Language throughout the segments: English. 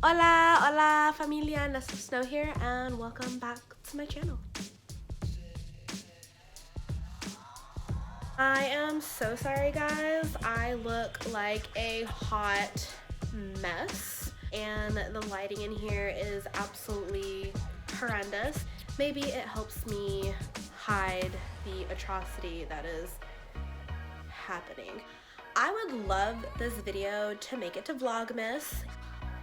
Hola, hola familia, Nesta Snow here, and welcome back to my channel. I am so sorry guys, I look like a hot mess and the lighting in here is absolutely horrendous. Maybe it helps me hide the atrocity that is happening. I would love this video to make it to Vlogmas.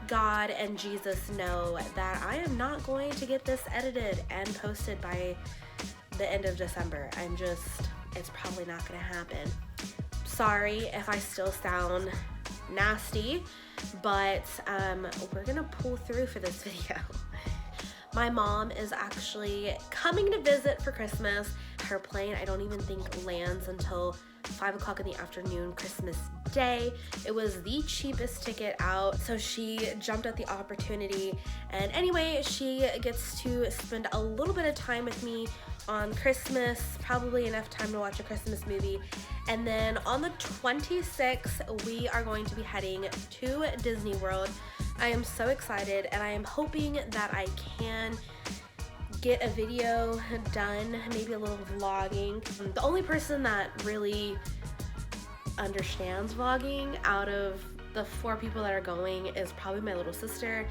God and Jesus know that I am not going to get this edited and posted by the end of December. It's probably not gonna happen. Sorry if I still sound nasty, but we're gonna pull through for this video. My mom is actually coming to visit for Christmas. Her plane, I don't even think lands until 5 o'clock in the afternoon Christmas Day. It was the cheapest ticket out, so she jumped at the opportunity. And anyway, she gets to spend a little bit of time with me on Christmas, probably enough time to watch a Christmas movie. And then on the 26th, we are going to be heading to Disney World. I am so excited, and I am hoping that I can get a video done, maybe a little vlogging. The only person that really understands vlogging out of the 4 people that are going is probably my little sister.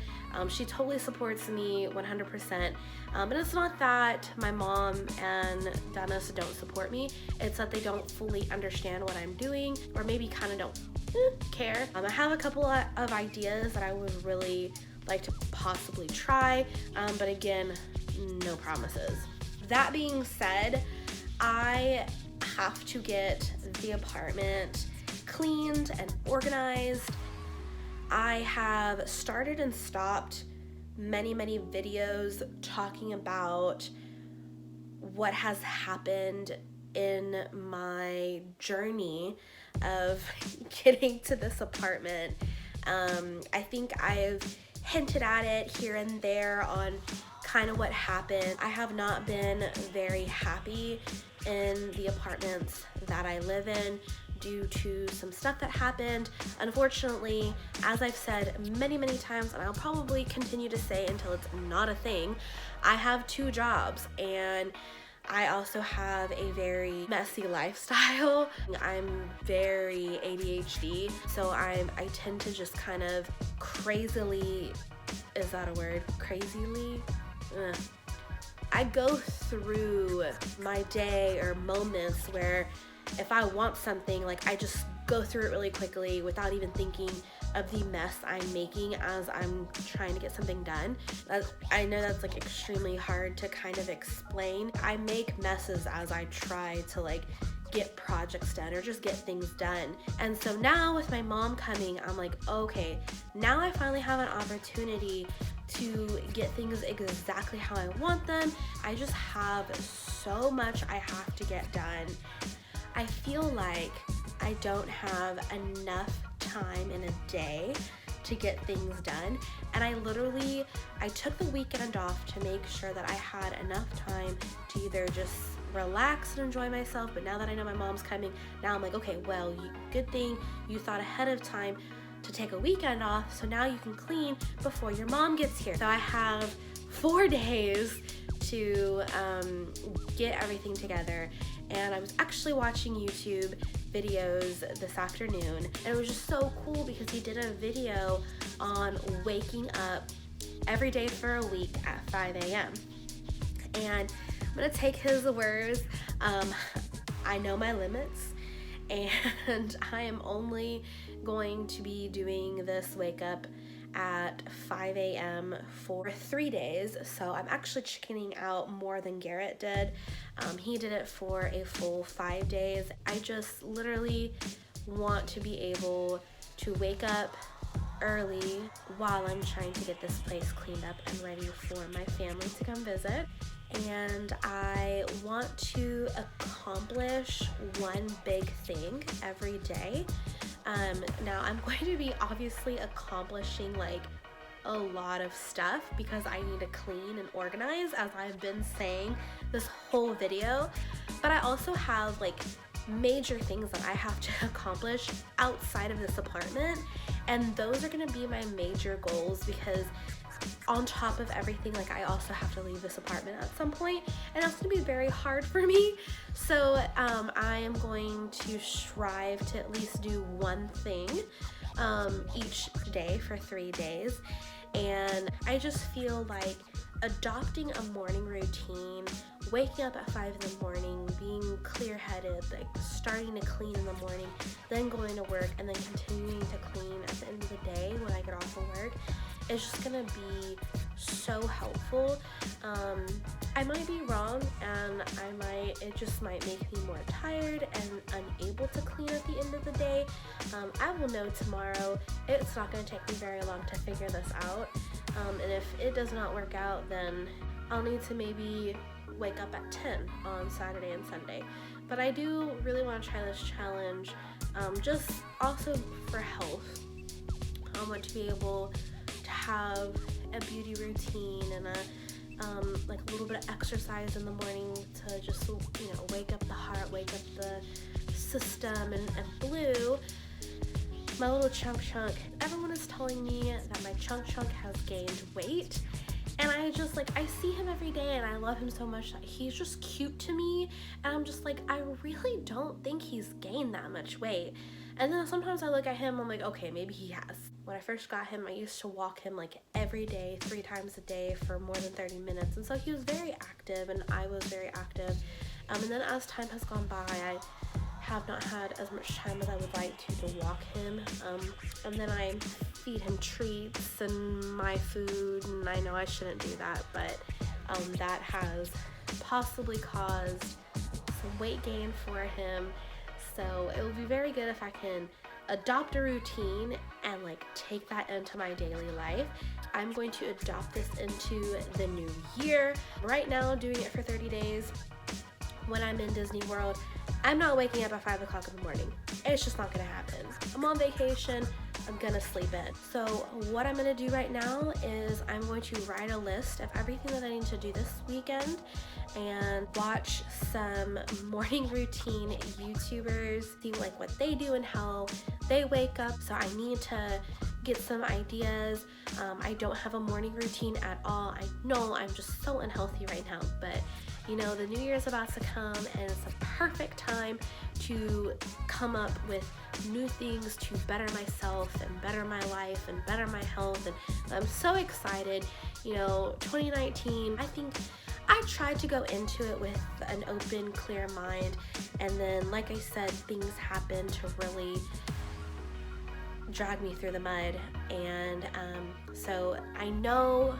She totally supports me 100%. But it's not that my mom and Dennis don't support me, it's that they don't fully understand what I'm doing, or maybe kind of don't care. I have a couple of ideas that I would really like to possibly try, but again, no promises. That being said, I have to get the apartment cleaned and organized. I have started and stopped many videos talking about what has happened in my journey of getting to this apartment. I think I've hinted at it here and there on kind of what happened. I have not been very happy in the apartments that I live in due to some stuff that happened. Unfortunately, as I've said many times, and I'll probably continue to say until it's not a thing, I have 2 jobs and I also have a very messy lifestyle. I'm very ADHD, so I tend to just kind of crazily, is that a word? Crazily? I go through my day or moments where if I want something, like I just go through it really quickly without even thinking of the mess I'm making as I'm trying to get something done. I know that's like extremely hard to kind of explain. I make messes as I try to like get projects done or just get things done. And so now with my mom coming, I'm like, okay, now I finally have an opportunity to get things exactly how I want them. I just have so much I have to get done. I feel like I don't have enough time in a day to get things done, and I took the weekend off to make sure that I had enough time to either just relax and enjoy myself. But now that I know my mom's coming, now I'm like, okay, well, good thing you thought ahead of time to take a weekend off, so now you can clean before your mom gets here. So I have 4 days to get everything together. And I was actually watching YouTube videos this afternoon, and it was just so cool because he did a video on waking up every day for a week at 5 a.m. And I'm gonna take his words. I know my limits, and I am only going to be doing this wake up at 5 a.m. for 3 days, so I'm actually chickening out more than Garrett did. He did it for a full 5 days. I just literally want to be able to wake up early while I'm trying to get this place cleaned up and ready for my family to come visit. And I want to accomplish one big thing every day. Now I'm going to be obviously accomplishing like a lot of stuff because I need to clean and organize, as I've been saying this whole video, but I also have like major things that I have to accomplish outside of this apartment, and those are gonna be my major goals, because on top of everything, like, I also have to leave this apartment at some point, and that's gonna be very hard for me. So I am going to strive to at least do one thing each day for 3 days. And I just feel like adopting a morning routine, waking up at 5 in the morning, being clear-headed, like starting to clean in the morning, then going to work, and then continuing to clean at the end of the day when I get off of work, is just gonna be so helpful. I might be wrong, and it just might make me more tired and unable to clean at the end of the day. I will know tomorrow. It's not gonna take me very long to figure this out. And if it does not work out, then I'll need to maybe wake up at 10 on Saturday and Sunday. But I do really want to try this challenge, just also for health. I want to be able to have a beauty routine and like a little bit of exercise in the morning to just, wake up the heart, wake up the system. And Blue, my little chunk, everyone is telling me that my chunk has gained weight, and I just, I see him every day and I love him so much that he's just cute to me, and I'm just like, I really don't think he's gained that much weight. And then sometimes I look at him, I'm like, okay, maybe he has. When I first got him, I used to walk him every day, 3 times a day for more than 30 minutes. And so he was very active, and I was very active. And then as time has gone by, I have not had as much time as I would like to walk him. And then I feed him treats and my food, and I know I shouldn't do that, but that has possibly caused some weight gain for him. So it will be very good if I can adopt a routine and take that into my daily life. I'm going to adopt this into the new year. Right now, doing it for 30 days. When I'm in Disney World, I'm not waking up at 5 o'clock in the morning. It's just not gonna happen. I'm on vacation, I'm gonna sleep in. So what I'm gonna do right now is I'm going to write a list of everything that I need to do this weekend and watch some morning routine YouTubers, see what they do and how they wake up. So I need to get some ideas. I don't have a morning routine at all. I know I'm just so unhealthy right now, but the new year is about to come, and it's a perfect time to come up with new things to better myself and better my life and better my health. And I'm so excited. 2019, I think I tried to go into it with an open, clear mind, and then, like I said, things happened to really drag me through the mud. And so I know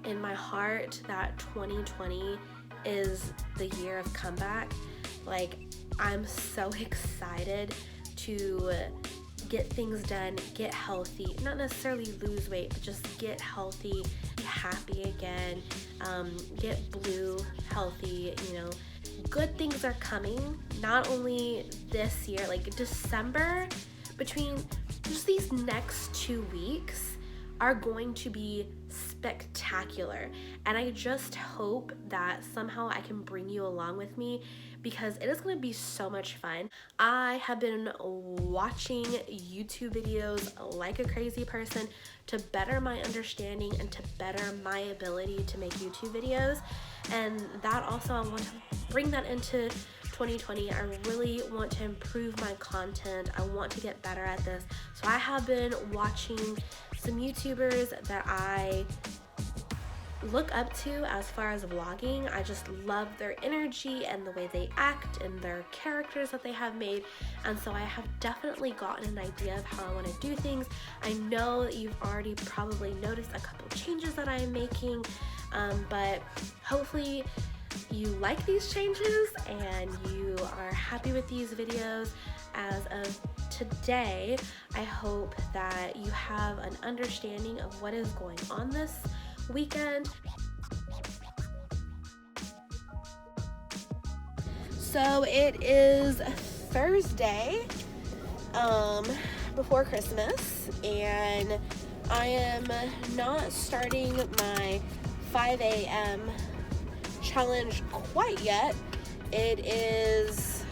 in my heart that 2020 is the year of comeback. I'm so excited to get things done, get healthy, not necessarily lose weight, but just get healthy, be happy again, get Blue healthy. Good things are coming, not only this year, December, between just these next 2 weeks are going to be spectacular, and I just hope that somehow I can bring you along with me, because it is going to be so much fun. I have been watching YouTube videos like a crazy person to better my understanding and to better my ability to make YouTube videos, and that also I want to bring that into 2020. I really want to improve my content. I want to get better at this. So I have been watching some YouTubers that I look up to as far as vlogging. I just love their energy and the way they act and their characters that they have made, and so I have definitely gotten an idea of how I want to do things. I know that you've already probably noticed a couple changes that I'm making, but hopefully you like these changes and you are happy with these videos. As of today, I hope that you have an understanding of what is going on this weekend. So it is Thursday before Christmas, and I am not starting my 5 a.m. challenge quite yet. It is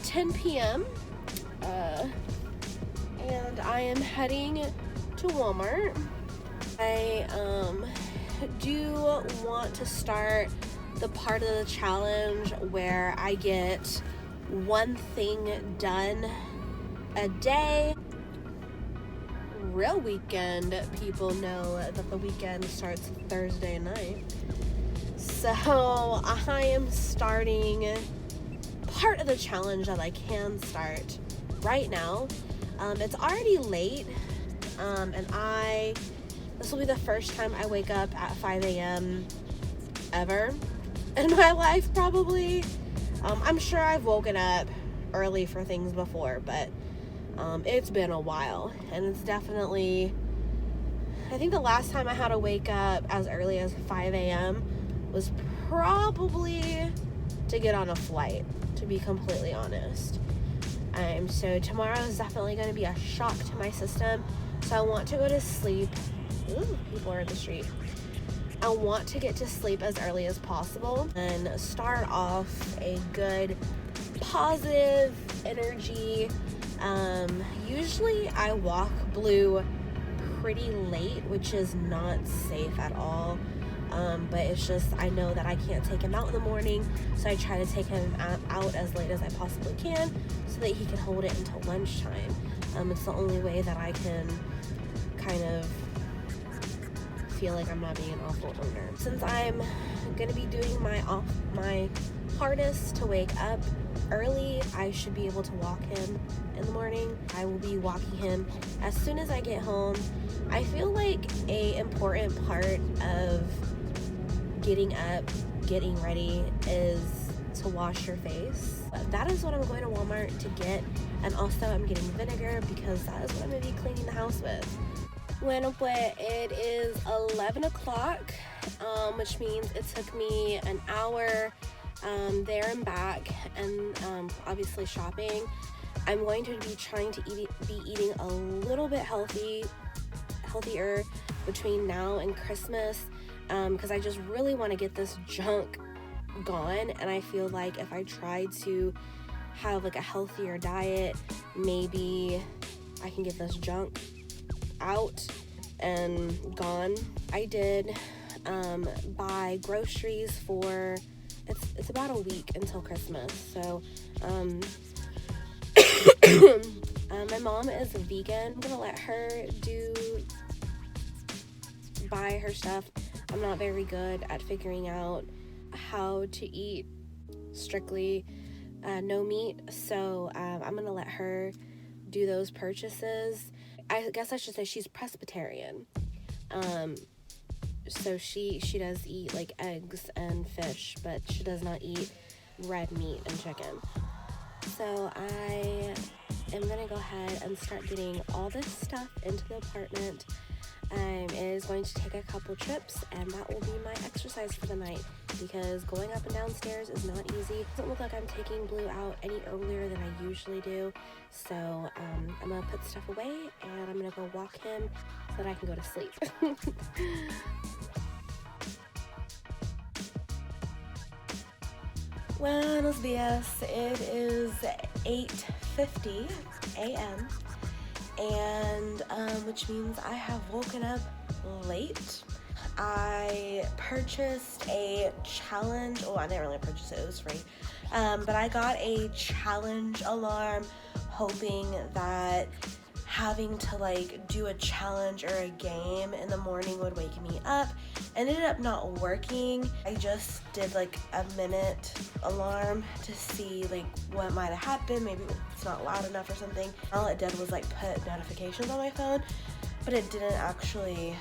10 p.m. And I am heading to Walmart. I do want to start the part of the challenge where I get one thing done a day. Real weekend people know that the weekend starts Thursday night. So I am starting part of the challenge that I can start right now. It's already late, and this will be the first time I wake up at 5 a.m. ever in my life, probably. I'm sure I've woken up early for things before, but it's been a while, and it's definitely, I think the last time I had to wake up as early as 5 a.m. was probably to get on a flight, to be completely honest. So tomorrow is definitely going to be a shock to my system, so I want to go to sleep. Ooh, people are in the street. I want to get to sleep as early as possible and start off a good positive energy. Usually I walk Blue pretty late, which is not safe at all. But it's just, I know that I can't take him out in the morning, so I try to take him out as late as I possibly can so that he can hold it until lunchtime. It's the only way that I can kind of feel like I'm not being an awful owner. Since I'm gonna be doing my hardest to wake up early, I should be able to walk him in the morning. I will be walking him as soon as I get home. I feel like a important part of getting up, getting ready is to wash your face. That is what I'm going to Walmart to get, and also I'm getting vinegar because that is what I'm going to be cleaning the house with. Bueno, pues it is 11 o'clock, which means it took me an hour there and back, and obviously shopping. I'm going to be trying to be eating a little bit healthier between now and Christmas, because I just really want to get this junk gone, and I feel like if I try to have like a healthier diet, maybe I can get this junk out and gone. I did buy groceries for it's about a week until Christmas, so my mom is a vegan. I'm gonna let her buy her stuff. I'm not very good at figuring out how to eat strictly no meat, so I'm gonna let her do those purchases. I guess I should say she's Presbyterian, so she does eat like eggs and fish, but she does not eat red meat and chicken. So I am gonna go ahead and start getting all this stuff into the apartment. It is going to take a couple trips, and that will be my exercise for the night, because going up and downstairs is not easy. It doesn't look like I'm taking Blue out any earlier than I usually do, so I'm gonna put stuff away and I'm gonna go walk him so that I can go to sleep. Buenos dias. It is 8:50 a.m. and which means I have woken up late. I purchased a challenge. Oh, I didn't really purchase it, it was free. But I got a challenge alarm, hoping that having to like do a challenge or a game in the morning would wake me up. It ended up not working. I just did like a minute alarm to see like what might have happened. Maybe it's not loud enough or something. All it did was like put notifications on my phone, but it didn't actually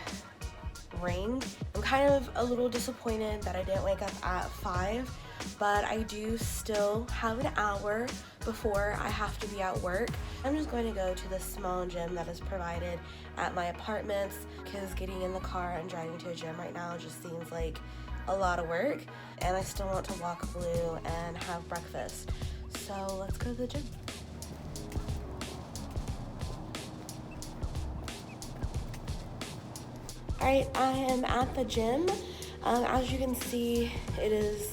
ring. I'm kind of a little disappointed that I didn't wake up at 5, but I do still have an hour before I have to be at work. I'm just going to go to the small gym that is provided at my apartments, because getting in the car and driving to a gym right now just seems like a lot of work, and I still want to walk Blue and have breakfast. So let's go to the gym. Alright, I am at the gym. As you can see, it is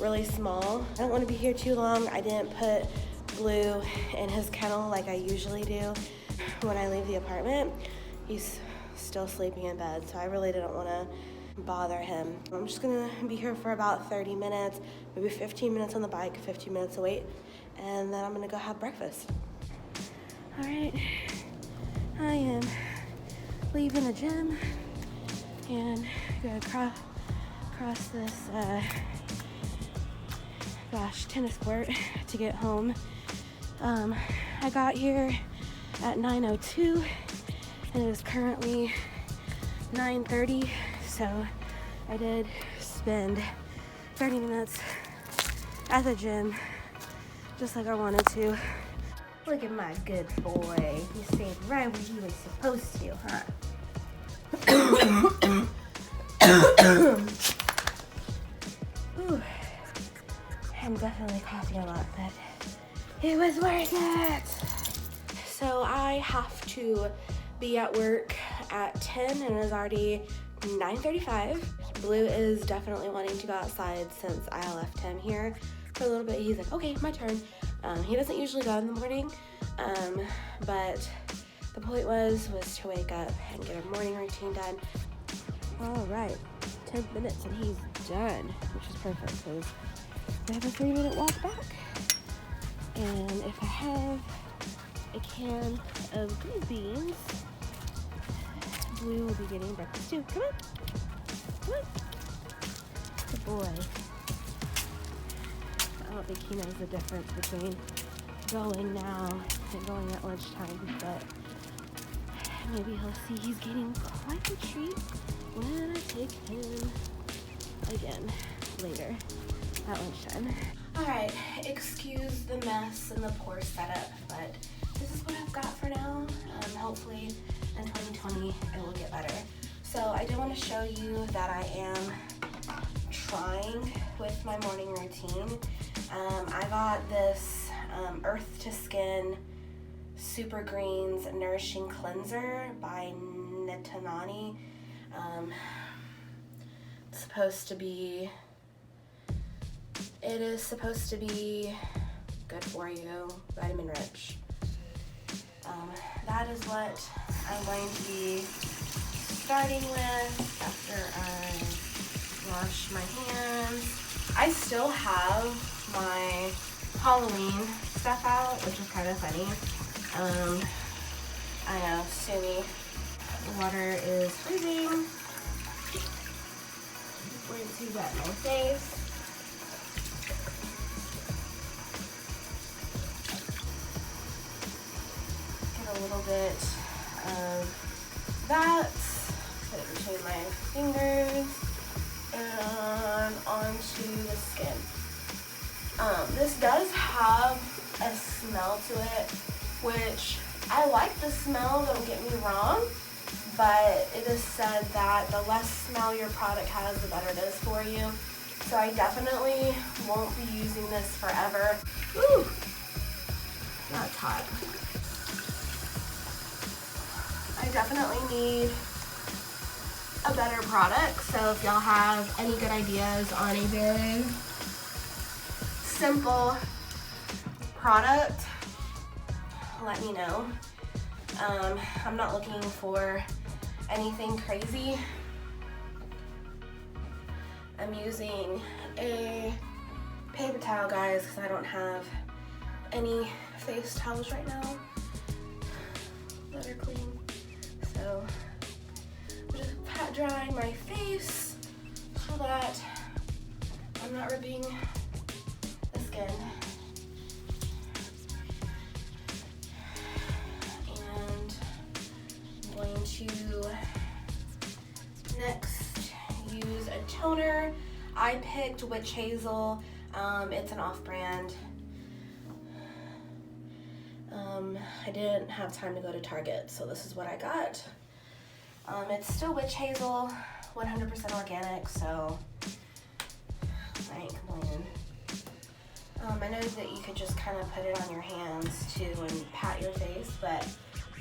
really small. I don't want to be here too long. I didn't put Blue in his kennel like I usually do when I leave the apartment. He's still sleeping in bed, so I really didn't want to bother him. I'm just gonna be here for about 30 minutes, maybe 15 minutes on the bike, 15 minutes to wait, and then I'm gonna go have breakfast. All right, I am leaving the gym and gonna cross this tennis court to get home. I got here at 9:02 and it is currently 9:30, so I did spend 30 minutes at the gym just like I wanted to. Look at my good boy. He stayed right where he was supposed to, huh? Ooh. I'm definitely coughing a lot, but it was worth it. So I have to be at work at 10 and it is already 9:35. Blue is definitely wanting to go outside since I left him here for a little bit. He's like, okay, my turn. He doesn't usually go in the morning, but the point was to wake up and get a morning routine done. All right, 10 minutes and he's done, which is perfect because I have a 3-minute walk back. And if I have a can of green beans, Blue will be getting breakfast too. Come on. Come on. Good boy. I don't think he knows the difference between going now and going at lunchtime, but maybe he'll see he's getting quite a treat when I take him again later at lunchtime. Alright, excuse the mess and the poor setup, but this is what I've got for now. Hopefully in 2020 it will get better. So I do want to show you that I am trying with my morning routine. I got this Earth to Skin Super Greens Nourishing Cleanser by Netanani. It is supposed to be good for you, vitamin rich. That is what I'm going to be starting with after I wash my hands. I still have my Halloween stuff out, which is kind of funny. I know, Sumi, the water is freezing. Way too wet my face. Get a little bit of that, put it between my fingers and onto the skin. This does have a smell to it, which I like the smell, don't get me wrong, but it is said that the less smell your product has, the better it is for you. So I definitely won't be using this forever. Ooh, that's hot. I definitely need a better product, so if y'all have any good ideas on a very simple product, let me know. I'm not looking for anything crazy. I'm using a paper towel, guys, because I don't have any face towels right now that are clean. So I'm just pat drying my face so that I'm not ripping the skin. And I'm going to next use a toner. I picked Witch Hazel. It's an off-brand. I didn't have time to go to Target, so this is what I got. It's still Witch Hazel, 100% organic, so I ain't complaining. I know that you could just kind of put it on your hands too and pat your face, but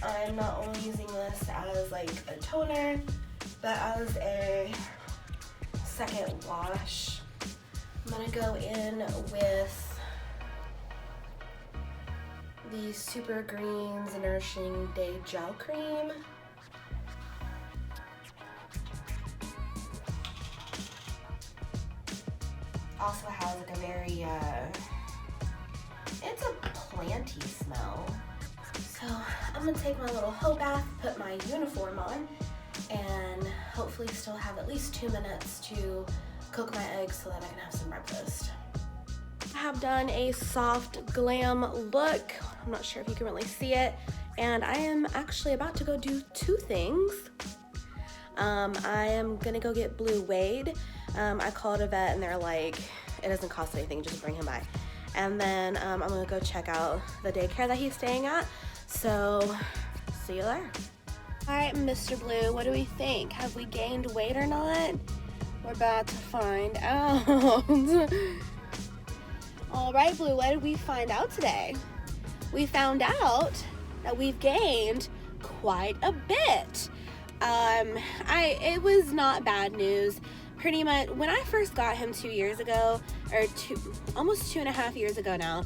I'm not only using this as like a toner, but as a second wash I'm gonna go in with the Super Greens Nourishing Day Gel Cream. Also has like a very, it's a planty smell. So I'm gonna take my little hoe bath, put my uniform on, and hopefully still have at least 2 minutes to cook my eggs so that I can have some breakfast. I have done a soft glam look. I'm not sure if you can really see it. And I am actually about to go do 2 things. I am gonna go get Blue Wade. I called a vet and they're like, it doesn't cost anything, just bring him by. And then I'm gonna go check out the daycare that he's staying at. So, see you there. All right, Mr. Blue, what do we think? Have we gained weight or not? We're about to find out. All right, Blue, what did we find out today? We found out that we've gained quite a bit. It was not bad news. Pretty much, when I first got him 2 years ago, or almost 2.5 years ago now,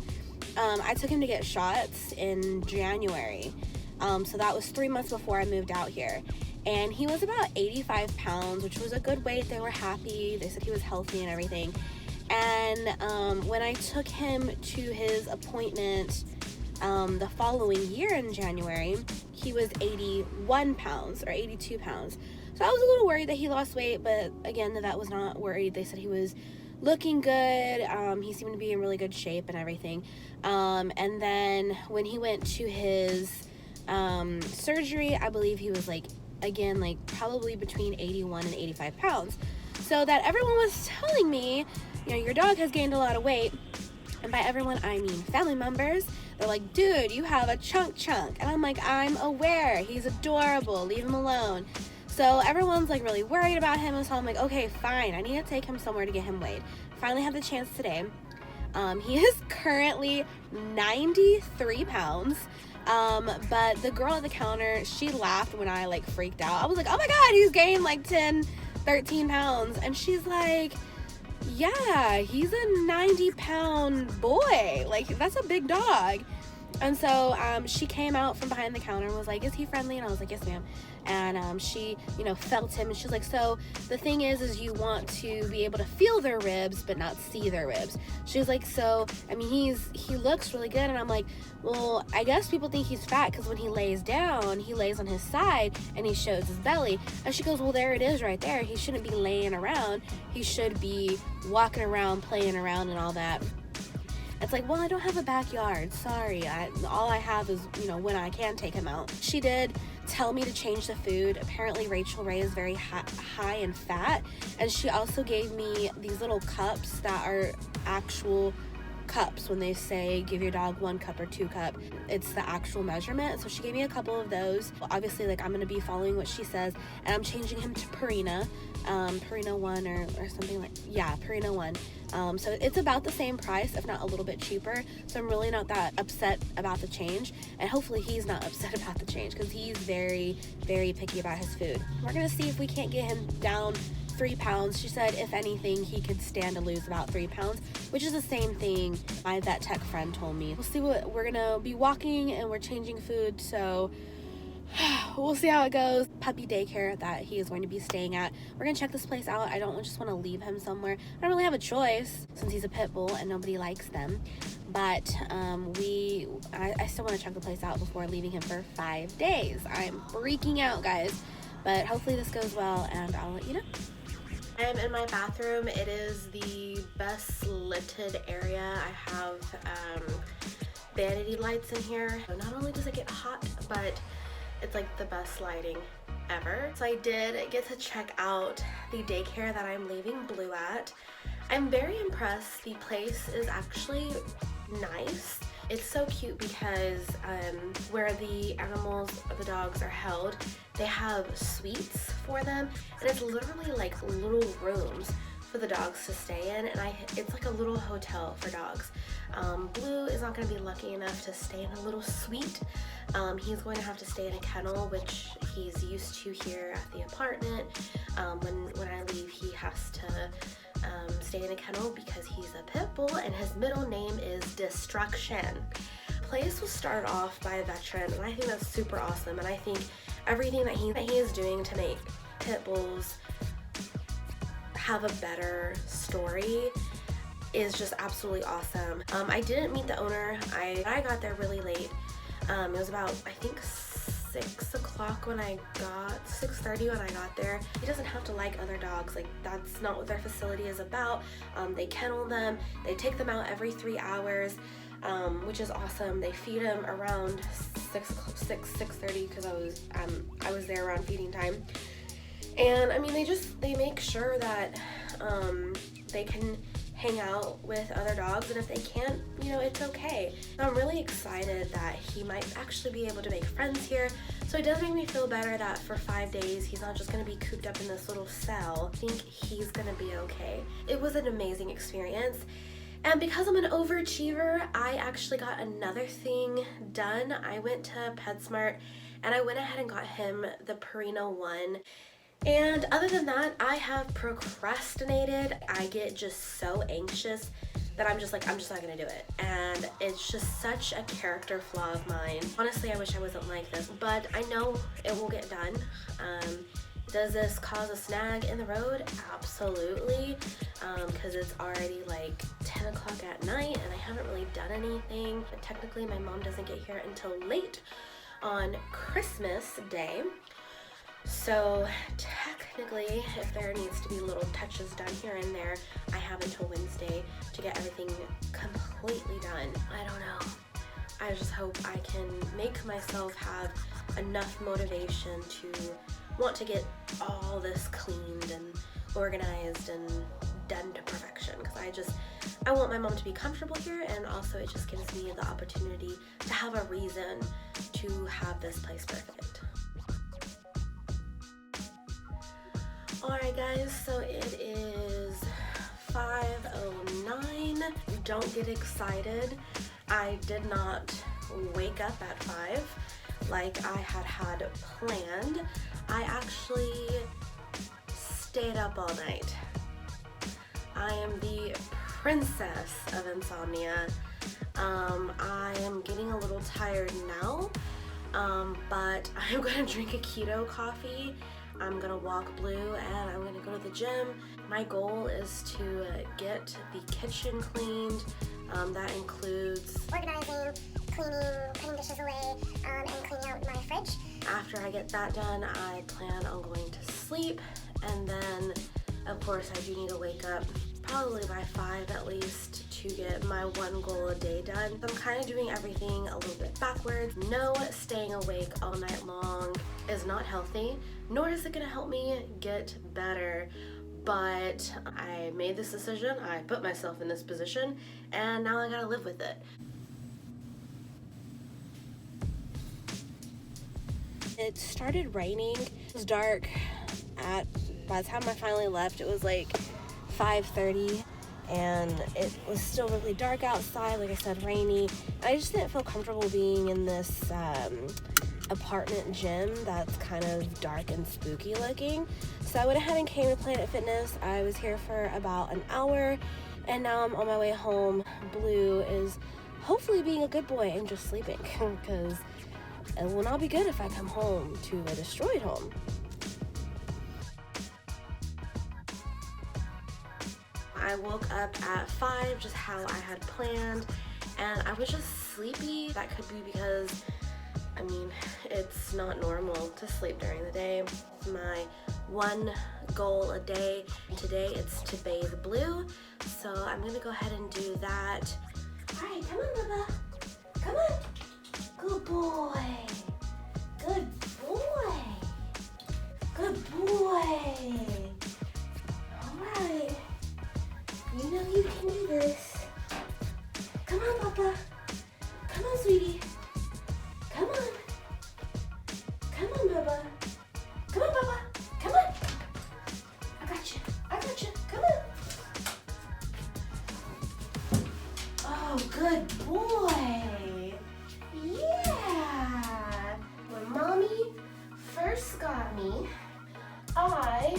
I took him to get shots in January. So that was 3 months before I moved out here. And he was about 85 pounds, which was a good weight. They were happy. They said he was healthy and everything. And when I took him to his appointment the following year in January, he was 81 pounds or 82 pounds. So I was a little worried that he lost weight, but again, the vet was not worried. They said he was looking good. He seemed to be in really good shape and everything. And then when he went to his surgery, I believe he was again, probably between 81 and 85 pounds. So that everyone was telling me, your dog has gained a lot of weight. And by everyone, I mean family members. They're like, dude, you have a chunk. And I'm like, I'm aware. He's adorable. Leave him alone. So everyone's really worried about him. And so I'm like, okay, fine. I need to take him somewhere to get him weighed. Finally had the chance today. He is currently 93 pounds. But the girl at the counter, she laughed when I freaked out. I was like, oh my God, he's gained 10, 13 pounds. And she's like, yeah, he's a 90-pound boy. That's a big dog. And so she came out from behind the counter and was like, is he friendly? And I was like, yes, ma'am. And she, felt him. And she's like, so the thing is you want to be able to feel their ribs, but not see their ribs. She was like, so, I mean, he looks really good. And I'm like, well, I guess people think he's fat because when he lays down, he lays on his side and he shows his belly. And she goes, well, there it is right there. He shouldn't be laying around. He should be walking around, playing around and all that. It's like, well, I don't have a backyard. Sorry. All I have is, when I can take him out. She did tell me to change the food. Apparently, Rachel Ray is very high in fat. And she also gave me these little cups that are actual cups. When they say give your dog 1 cup or 2 cup, it's the actual measurement. So she gave me a couple of those. Obviously, I'm going to be following what she says. And I'm changing him to Purina. Purina 1 or something Purina 1. So it's about the same price, if not a little bit cheaper. So I'm really not that upset about the change. And hopefully he's not upset about the change because he's very, very picky about his food. We're going to see if we can't get him down 3 pounds. She said, if anything, he could stand to lose about 3 pounds, which is the same thing my vet tech friend told me. We'll see what we're going to be walking and we're changing food. So we'll see how it goes. Puppy daycare that he is going to be staying at. We're gonna check this place out. I don't just want to leave him somewhere. I don't really have a choice since he's a pit bull and nobody likes them. But I still want to check the place out before leaving him for 5 days. I'm freaking out, guys. But hopefully this goes well and I'll let you know. I'm in my bathroom. It is the best lighted area. I have vanity lights in here. So not only does it get hot, but it's the best lighting ever. So I did get to check out the daycare that I'm leaving Blue at. I'm very impressed. The place is actually nice. It's so cute because where the animals, the dogs are held, they have suites for them, and it's literally little rooms for the dogs to stay in, and it's like a little hotel for dogs. Blue is not going to be lucky enough to stay in a little suite. He's going to have to stay in a kennel, which he's used to here at the apartment. When I leave, he has to stay in a kennel because he's a pit bull and his middle name is Destruction. Place was started off by a veteran, and I think that's super awesome, and I think everything that he is doing to make pit bulls have a better story is just absolutely awesome. I didn't meet the owner. I got there really late. It was about, I think, 6 o'clock when I got, 6:30 when I got there. He doesn't have to like other dogs. Like, that's not what their facility is about. They kennel them. They take them out every 3 hours, which is awesome. They feed them around 6:30 because I was there around feeding time. And I mean, they make sure that they can hang out with other dogs, and if they can't, you know, it's okay. I'm really excited that he might actually be able to make friends here, so it does make me feel better that for 5 days he's not just going to be cooped up in this little cell. I think he's going to be okay. It was an amazing experience, and because I'm an overachiever, I actually got another thing done. I went to PetSmart and I went ahead and got him the Purina One. And other than that, I have procrastinated. I get just so anxious that I'm just not gonna do it. And it's just such a character flaw of mine. Honestly, I wish I wasn't like this, but I know it will get done. Does this cause a snag in the road? Absolutely, because it's already like 10 o'clock at night and I haven't really done anything. But technically, my mom doesn't get here until late on Christmas Day. So technically, if there needs to be little touches done here and there, I have until Wednesday to get everything completely done. I don't know. I just hope I can make myself have enough motivation to want to get all this cleaned and organized and done to perfection, because I want my mom to be comfortable here, and also it just gives me the opportunity to have a reason to have this place perfect. Alright guys, so it is 5:09. Don't get excited. I did not wake up at 5 like I had planned. I actually stayed up all night. I am the princess of insomnia. I am getting a little tired now, but I'm going to drink a keto coffee. I'm gonna walk Blue and I'm gonna go to the gym. My goal is to get the kitchen cleaned. That includes organizing, cleaning, putting dishes away, and cleaning out my fridge. After I get that done, I plan on going to sleep, and then of course I do need to wake up probably by 5 at least to get my one goal a day done. I'm kind of doing everything a little bit backwards. No, staying awake all night long is not healthy, nor is it gonna help me get better. But I made this decision, I put myself in this position, and now I gotta live with it. It started raining. It was dark by the time I finally left. It was like 5:30, and it was still really dark outside, like I said, rainy. I just didn't feel comfortable being in this apartment gym that's kind of dark and spooky looking. So I went ahead and came to Planet Fitness. I was here for about an hour, and now I'm on my way home. Blue is hopefully being a good boy and just sleeping, because it will not be good if I come home to a destroyed home. I woke up at 5, just how I had planned, and I was just sleepy. That could be because, I mean, it's not normal to sleep during the day. It's my one goal a day. Today it's to bathe Blue, so I'm gonna go ahead and do that. All right, come on, Bubba. Come on. Good boy. Good boy. Good boy. All right. You know you can do this. Come on, Papa. Come on, sweetie. Come on. Come on, Bubba. Come on, Bubba. Come on. I got you. I got you. Come on. Oh, good boy. Yeah. When Mommy first got me, I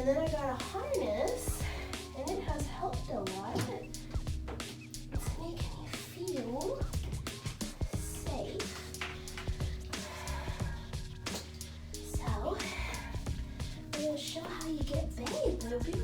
And then I got a harness, and it has helped a lot to make me feel safe. So, I'm gonna show how you get bathed, Booby.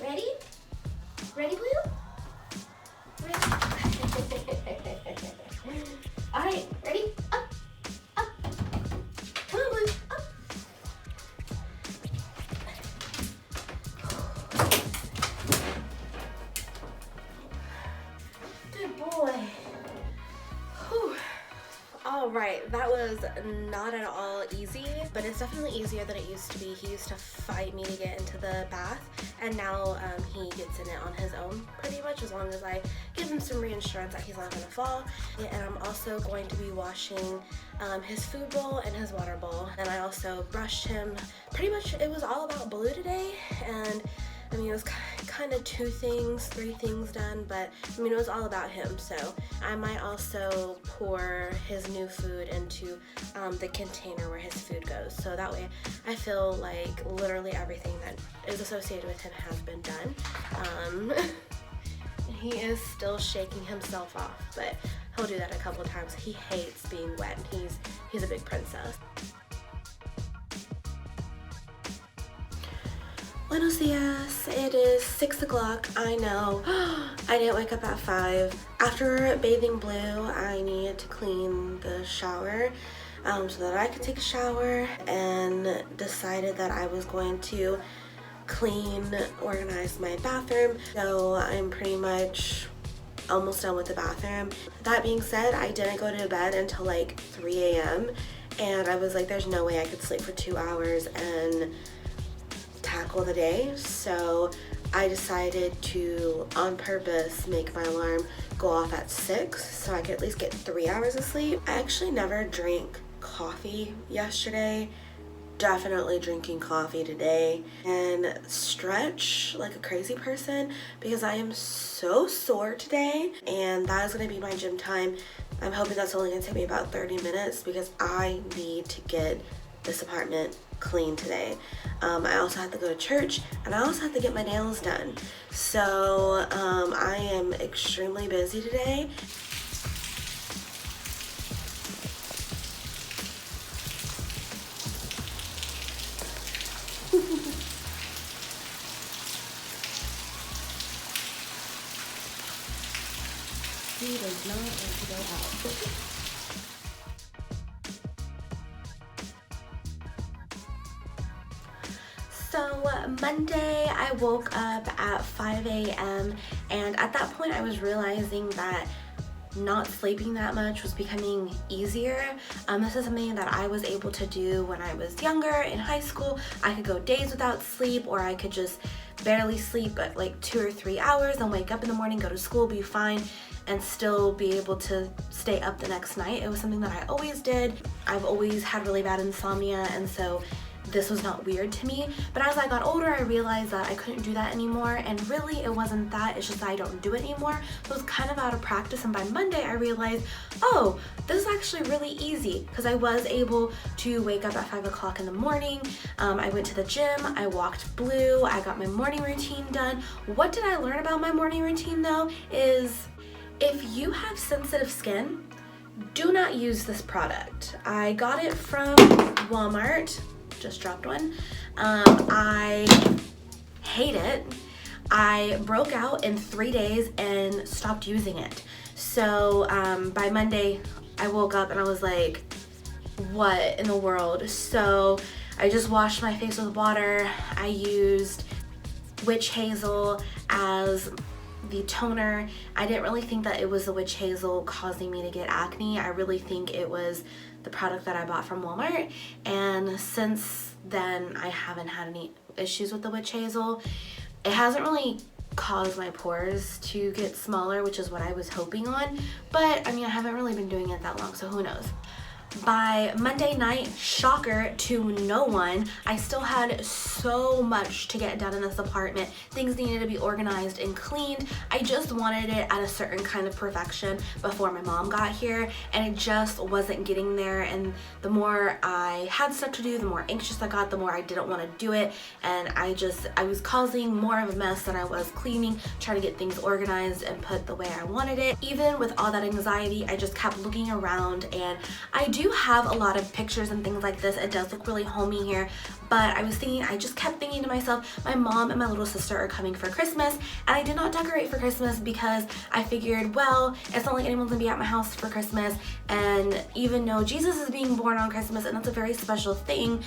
Ready? Ready, Blue? Ready? All right, ready? Up, up. Come on, Blue, up. Good boy. Whew. All right, that was not at all easy, but it's definitely easier than it used to be. He used to fight me to get into the bath, and now he gets in it on his own pretty much, as long as I give him some reassurance that he's not gonna fall. And I'm also going to be washing his food bowl and his water bowl, and I also brushed him. Pretty much it was all about Blue today, and I mean, it was kind of 3 things done, but I mean, it was all about him. So I might also pour his new food into the container where his food goes. So that way I feel like literally everything that is associated with him has been done. He is still shaking himself off, but he'll do that a couple of times. He hates being wet. He's a big princess. Buenos dias, it is 6 o'clock, I know, I didn't wake up at 5. After bathing Blue, I needed to clean the shower so that I could take a shower, and decided that I was going to organize my bathroom. So I'm pretty much almost done with the bathroom. That being said, I didn't go to bed until like 3 a.m. and I was like, there's no way I could sleep for 2 hours and tackle the day. So I decided to, on purpose, make my alarm go off at 6 so I could at least get 3 hours of sleep. I actually never drank coffee yesterday. Definitely drinking coffee today, and stretch like a crazy person because I am so sore today, and that is going to be my gym time. I'm hoping that's only going to take me about 30 minutes because I need to get this apartment clean today. I also have to go to church, and I also have to get my nails done. So I am extremely busy today. He does not want to go out. So Monday, I woke up at 5 a.m. and at that point I was realizing that not sleeping that much was becoming easier. This is something that I was able to do when I was younger in high school. I could go days without sleep, or I could just barely sleep but like 2 or 3 hours and wake up in the morning, go to school, be fine, and still be able to stay up the next night. It was something that I always did. I've always had really bad insomnia, and so this was not weird to me. But as I got older, I realized that I couldn't do that anymore, and really it wasn't that, it's just that I don't do it anymore. So it was kind of out of practice, and by Monday I realized, oh, this is actually really easy, because I was able to wake up at 5 o'clock in the morning. I went to the gym, I walked blue, I got my morning routine done. What did I learn about my morning routine though is, if you have sensitive skin, do not use this product. I got it from Walmart. Just dropped one. I hate it. I broke out in 3 days and stopped using it. So by Monday, I woke up and I was like, what in the world? So I just washed my face with water. I used witch hazel as the toner. I didn't really think that it was the witch hazel causing me to get acne. I really think it was the product that I bought from Walmart, and since then I haven't had any issues with the witch hazel. It hasn't really caused my pores to get smaller, which is what I was hoping on, but I mean, I haven't really been doing it that long, so who knows. By Monday night, shocker to no one, I still had so much to get done in this apartment. Things needed to be organized and cleaned. I just wanted it at a certain kind of perfection before my mom got here, and it just wasn't getting there. And the more I had stuff to do, the more anxious I got, the more I didn't want to do it. And I was causing more of a mess than I was cleaning, trying to get things organized and put the way I wanted it. Even with all that anxiety, I just kept looking around, and I do have a lot of pictures and things like this. It does look really homey here, but I just kept thinking to myself, my mom and my little sister are coming for Christmas, and I did not decorate for Christmas because I figured, well, it's not like anyone's gonna be at my house for Christmas, and even though Jesus is being born on Christmas, and that's a very special thing,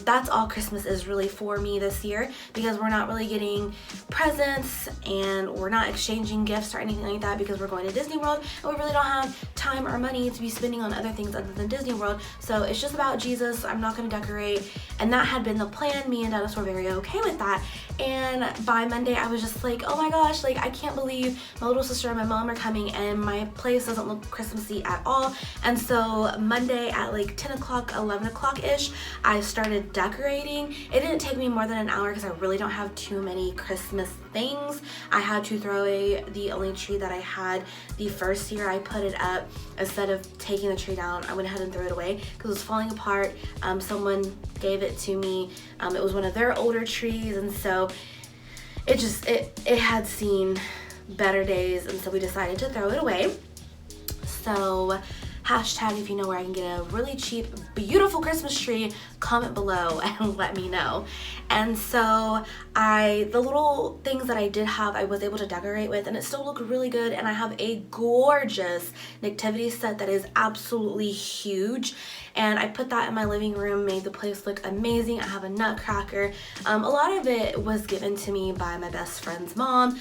that's all Christmas is really for me this year, because we're not really getting presents and we're not exchanging gifts or anything like that, because we're going to Disney World and we really don't have time or money to be spending on other things other than Disney World. So it's just about Jesus. I'm not gonna decorate, and that had been the plan. Me and Dennis were very okay with that. And by Monday I was just like, oh my gosh, like I can't believe my little sister and my mom are coming and my place doesn't look Christmassy at all. And so Monday at like 10 o'clock, 11 o'clock ish, I started decorating. It didn't take me more than an hour because I really don't have too many Christmas things. I had to throw away the only tree that I had the first year I put it up. Instead of taking the tree down, I went ahead and threw it away because it was falling apart. Someone gave it to me. It was one of their older trees, and so it had seen better days, and so we decided to throw it away. So hashtag if you know where I can get a really cheap, beautiful Christmas tree, comment below and let me know. And so the little things that I did have, I was able to decorate with, and it still looked really good. And I have a gorgeous nativity set that is absolutely huge, and I put that in my living room, made the place look amazing. I have a nutcracker. A lot of it was given to me by my best friend's mom,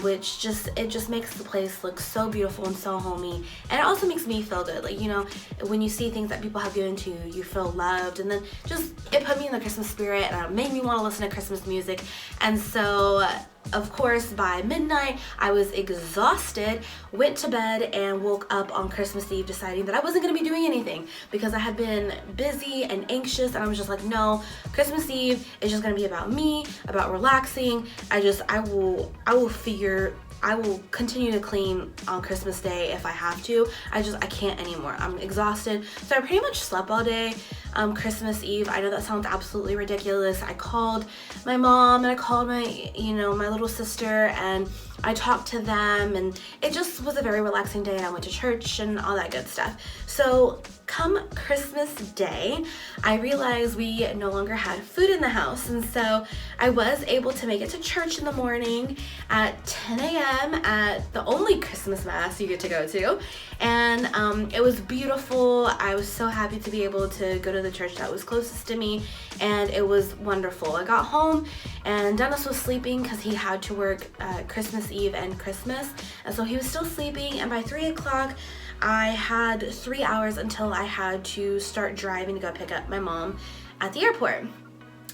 which it just makes the place look so beautiful and so homey, and it also makes me feel good. Like, you know, when you see things that people have given to you, you feel loved, and then just it put me in the Christmas spirit, and it made me want to listen to Christmas music. And so of course by midnight I was exhausted, went to bed, and woke up on Christmas Eve deciding that I wasn't going to be doing anything because I had been busy and anxious, and I was just like, no, Christmas Eve is just going to be about me, about relaxing. I will continue to clean on Christmas Day if I have to. I can't anymore. I'm exhausted. So I pretty much slept all day. Christmas Eve. I know that sounds absolutely ridiculous. I called my mom and I called my, my little sister, and I talked to them, and it just was a very relaxing day, and I went to church and all that good stuff. So come Christmas Day, I realized we no longer had food in the house, and so I was able to make it to church in the morning at 10 a.m. at the only Christmas mass you get to go to, and it was beautiful. I was so happy to be able to go to the church that was closest to me, and it was wonderful. I got home and Dennis was sleeping because he had to work Christmas Eve and Christmas, and so he was still sleeping, and by 3 o'clock I had 3 hours until I had to start driving to go pick up my mom at the airport.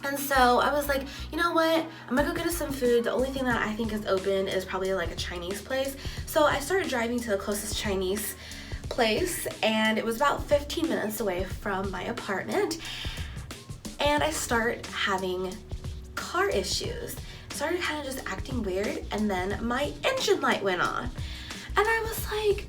And so I was like, you know what, I'm gonna go get us some food. The only thing that I think is open is probably like a Chinese place. So I started driving to the closest Chinese place, and it was about 15 minutes away from my apartment, and I started having car issues. Started kind of just acting weird, and then my engine light went on, and I was like,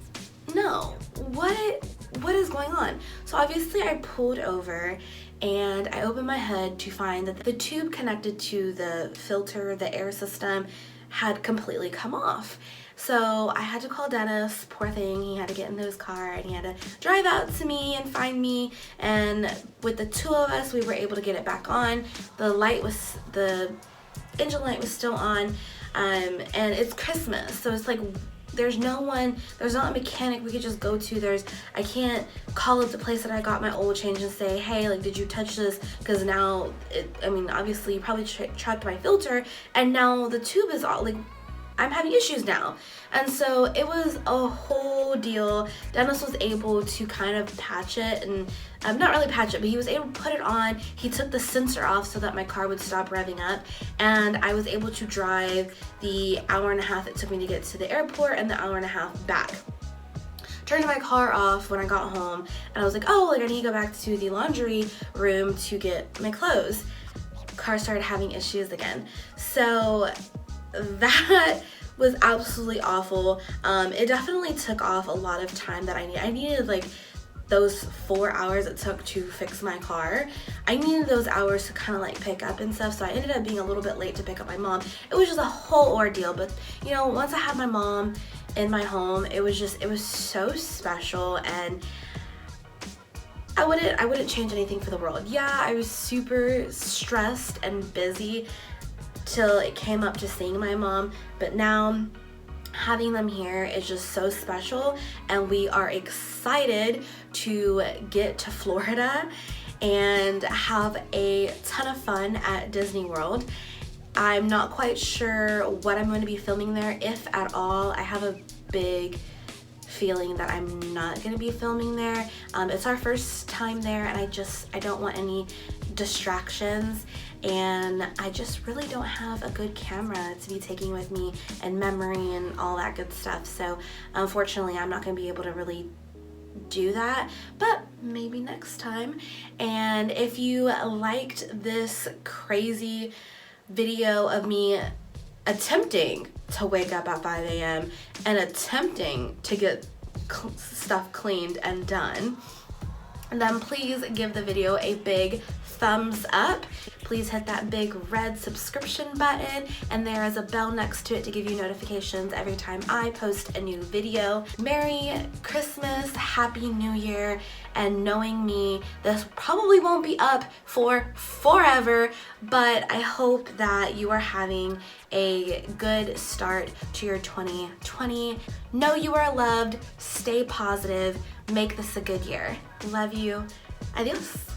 no, what is going on? So obviously I pulled over and I opened my hood to find that the tube connected to the filter, the air system, had completely come off. So I had to call Dennis, poor thing. He had to get in his car and he had to drive out to me and find me, and with the two of us we were able to get it back on. The engine light was still on, and it's Christmas, so it's like there's not a mechanic we could just go to. I can't call up the place that I got my oil change and say, hey, like, did you touch this? Because now, obviously you probably trapped my filter, and now the tube is all, like, I'm having issues now. And so it was a whole deal. Dennis was able to kind of patch it, and not really patch it, but he was able to put it on. He took the sensor off so that my car would stop revving up, and I was able to drive the hour and a half it took me to get to the airport and the hour and a half back. Turned my car off when I got home, and I was like, oh, like, I need to go back to the laundry room to get my clothes. Car started having issues again. So that was absolutely awful. It definitely took off a lot of time that I needed like those 4 hours it took to fix my car. I needed those hours to kind of like pick up and stuff, so I ended up being a little bit late to pick up my mom. It was just a whole ordeal, but once I had my mom in my home, it was so special, and I wouldn't change anything for the world. Yeah, I was super stressed and busy till it came up to seeing my mom, but now having them here is just so special, and we are excited to get to Florida and have a ton of fun at Disney World. I'm not quite sure what I'm going to be filming there, if at all. I have a big feeling that I'm not going to be filming there. It's our first time there, and I don't want any distractions, and I just really don't have a good camera to be taking with me and memory and all that good stuff. So unfortunately I'm not going to be able to really do that, but maybe next time. And if you liked this crazy video of me attempting to wake up at 5 a.m. and attempting to get stuff cleaned and done, then please give the video a big thumbs up. Please hit that big red subscription button, and there is a bell next to it to give you notifications every time I post a new video. Merry Christmas, Happy New Year, and knowing me, this probably won't be up for forever, but I hope that you are having a good start to your 2020. Know you are loved, stay positive, make this a good year. Love you. Adios.